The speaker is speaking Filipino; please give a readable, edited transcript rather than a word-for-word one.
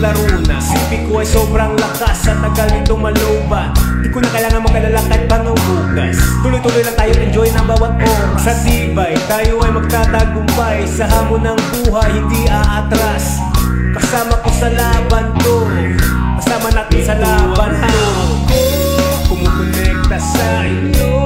maglaro na. Sipi ko ay sobrang lakas at tagal nito malubat. Di ko na kailangan mag-alala kahit bang bukas. Tuloy-tuloy lang tayo, enjoy ng bawat oras. Sa tibay, tayo ay magtatagumpay. Sa hamon ng buhay, hindi aatras. Kasama ko sa laban to, kasama natin sa laban to. Kumukonekta sa inyo.